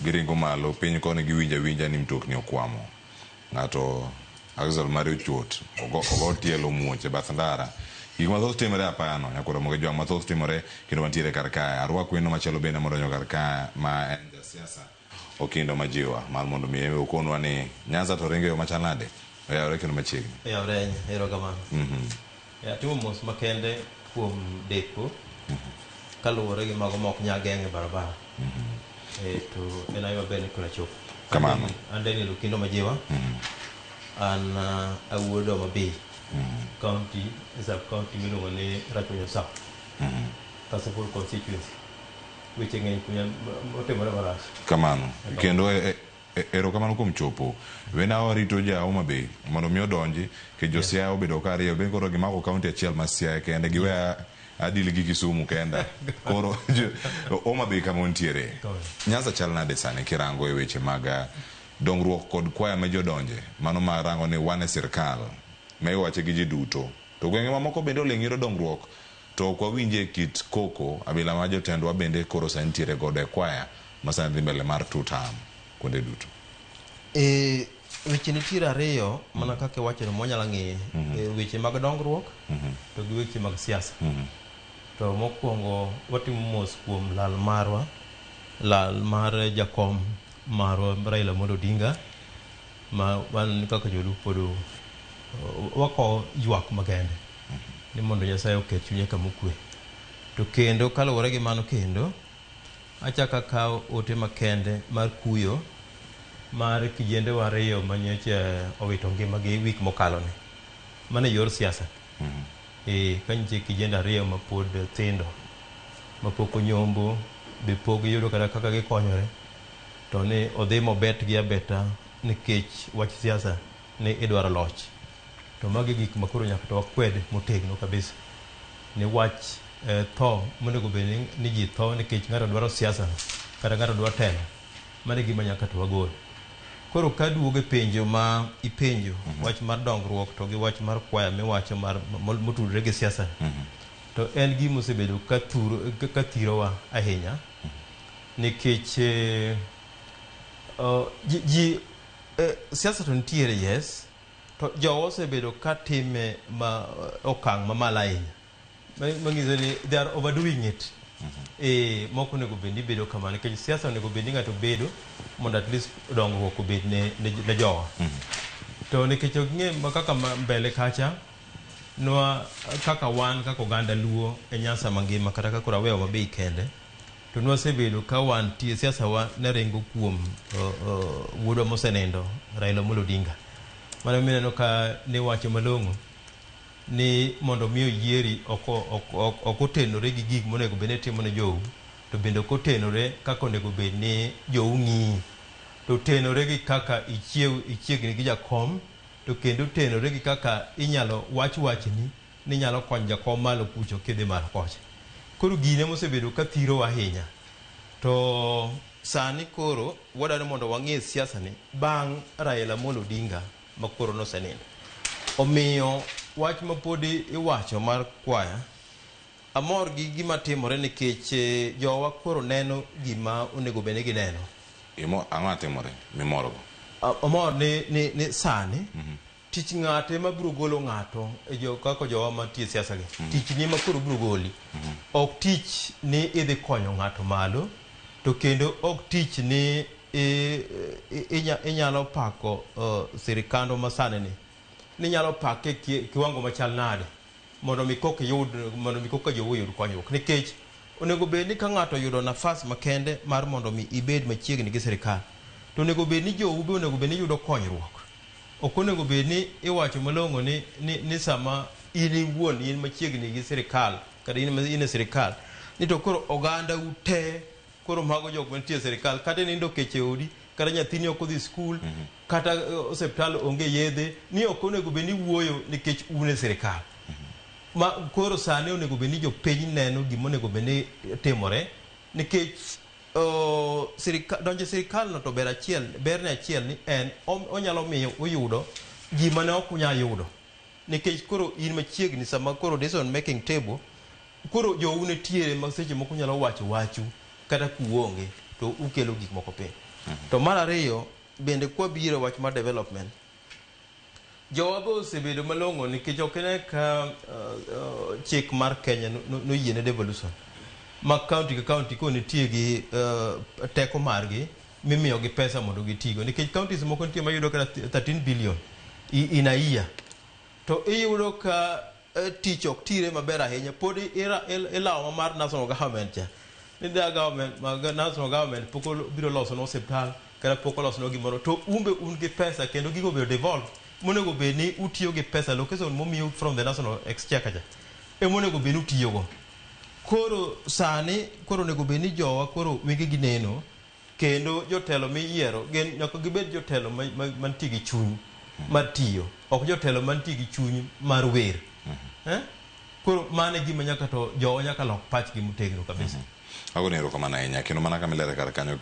giringo malo piny koni giwinja ni mtokni okwamo ng'ato axle mare ochot ogo tielo muoche bath ndara gik mathoth timore apayano nyakoro moge jwang' mathoth timore kendo mantiere kar kae arwak wendo machielo bende modonjo kar kae ma en jasiasa Okindo Majiwa mar mondo mi okonwa ni Nyanza to ringo yo machal nade oyawre kendo machiegni oyawre erokamano timo mos makende kuom deko kaluwore gi mago mok nya geng'e barabara to en ayo maber ni kuna chopo kamano an Daniel Okindo Majiwa an awuod Homa Bay county sub county miluongo ni Rachuonyo South Kasipul constituency weche ng'eny kunya otimore marach kamano kendo erokamano kuom chopo wena warito ja Homa Bay mondo mi odonji ke jo Siaya obedo ka ariyo ben koro gimako kaunti achiel ma Siaya kende giwe adil gi Kisumu kenda koro Homa Bay kama ontiere Nyanza chal nade sani kirango e weche mag dongruok kod kwaya ma jodonje mano ma rango ni wane sirkal ma iwache gi ji duto to gwenge mamoko bende oleng'iro dongruok to kwa winje kit koko abila ma jotendwa bende koro sanitiere godo e kwaya ma sani dhi mbele mar tutam kuonde duto weche nitiere ariyo mana kaka wacho no mwanyala ng'eye weche mag dongruok to gi weche mag siasa to mokwongo watimo mos kuom lal mar jakom marwa Raila Amolo Odinga ma wan kaka jolupo do wako ywak magende ni mondo Nyasaye oket chunye kamokwe to kendo kaluwore gi mano kendo achaka kawo ote makende mar kuyo mar kijende wariyo manyocha owito ngimagi wik mokalo ni mane yor siasa kanyiche kijende ariyo ma pod thindo mapok onyombo be pok yudo kata kaka gikonyore to ni odhi mobet gi abeta nikech wach siasa ni idwaro loch to magi gik makoro nyaka to wakwed motegno kabisa ni wach tho monego bed ni ji tho nikech ng'ato dwaro siasa kata ng'ato dwaro telo mane gima nyaka to wagol koro ka duoge penjo ma ipenjo wach mar dongruok to gi wach mar kwaya miwacho mar motudore gi siasa to en gima osebedo ka thirowa ahinya nikech siasa to nitiere yes to jowa osebedo ka time ma okang' mamalo ahinya manyiso ni they are overdoing it moko onego bed ni bedo kamano nikech siasa onego bed ni ng'ato bedo mondo at least dongruok obed ne jowa to nikech okng'e kaka mbele kacha nwa kaka wan kaka oganda luo e Nyanza mangima kata kaka rawewa Homa kende to nwasebedo ka wan tie siasa wa ne ringo kuom wuodwa mosenindo Raila Amolo Odinga mano mineno ka ne wacho malong'o ni mondo miyo yieri ok otenore gi gik monego bed ni timo ne jou to bende ok otenore kaka onego bed ni jou ng'iyi to tenore gi kaka ichiegni gi jakom to kendo tenore gi kaka inyalo wachni ni nyalo konyo jakom malo kucho kidhi malo kocha koro gine mosebedo ka thiro ahinya to sani koro wadwaro mondo wang'e siasa ni bang' Raila Amolo Odinga ma koro nosenindo omiyo wach ma pod iwacho mar kwaya amor gi gima timore nikech jowa koro neno gima onego bed ni gineno ang'o timore mimorogo amor ni sani tich ng'ate ma biro golo ng'ato kaka jowa mantie siasa gi tich ni ma koro biro goli ok tich ni idhi konyo ng'ato malo to kendo ok tich ni inyalo pako sirikando masane ni nyalo pake kiwango machal nade mondo mi koka jowo yud konyruok nikech onego bed ni ka ng'ato yudo nafas makende mar mondo mi ibed machiegni gi sirikal to onego bed ni jowu be onego bed ni yudo konyruok ok onego bed ni iwacho malong'o ni sama in iwuon in machiegni gi sirikal kata in e sirikal ni to koro oganda ute koro mago jok mantie e sirikal kata nindo keche odi kata nyathini ok odhi skul kata osiptal onge yedhe ni ok onego bed ni wuoyo nikech un e sirikal ma koro sani onego bed ni jopiny neno gima onego bed ni timore nikech donjo sirikal no to berne achiel ni en onyalo miyo uyudo gima ne ok unya yudo nikech koro in machiegni sama koro decision making table koro jou nitiere ma seche moko nyalo wacho wachu kata kuonge to ukelo gik moko piny To mar ariyo bende kwa biro wach mar development jowa bo osebedo malong'o nikech ok ine ka chik mar Kenya noyiene devolution ma county ka county ko nitie gi teko margi mimiyo gi pesa mondo gitigo nikech counties moko nitie mayudo kata 13 billion in a year to iyudo ka tich ok tire maber ahinya pod ilawo mar national government cha ni the government national government poko biro loso no hospital kata poko loso no gimoro to umbe un gi pesa kendo gigo be devolve monego be ni utiyo gi pesa location momiyo from the national exchequer cha monego be ni utiyo go koro sani koro nego be ni jowa koro wigi gi neno kendo jotelo miyiero gen nyaka gibed jotelo mantie gi chuny mar tiyo ok jotelo mantie gi chuny mar wer koro mane gima nyaka to jowa nyaka lok pachgi motegno kabisa ago ne erokamano ahinya kendo mana kamilere kar kanyo